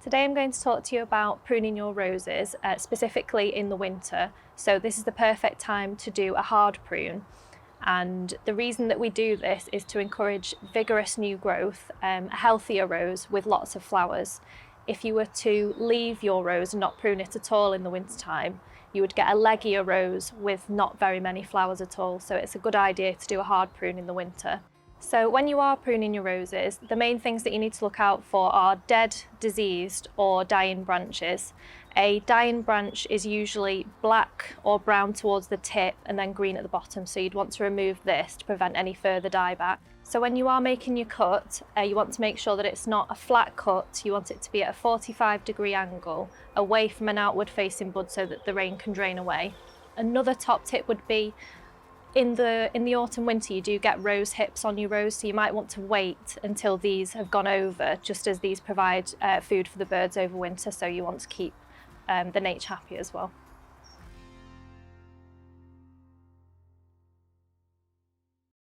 Today I'm going to talk to you about pruning your roses, specifically in the winter. So this is the perfect time to do a hard prune. And the reason that we do this is to encourage vigorous new growth, a healthier rose with lots of flowers. If you were to leave your rose and not prune it at all in the wintertime, you would get a leggier rose with not very many flowers at all. So it's a good idea to do a hard prune in the winter. So when you are pruning your roses, the main things that you need to look out for are dead, diseased or dying branches. A dying branch is usually black or brown towards the tip and then green at the bottom, so you'd want to remove this to prevent any further dieback. So when you are making your cut, you want to make sure that it's not a flat cut. You want it to be at a 45-degree angle away from an outward facing bud so that the rain can drain away. Another top tip would be in the autumn winter you do get rose hips on your rose, so you might want to wait until these have gone over, just as these provide food for the birds over winter, so you want to keep the nature happy as well.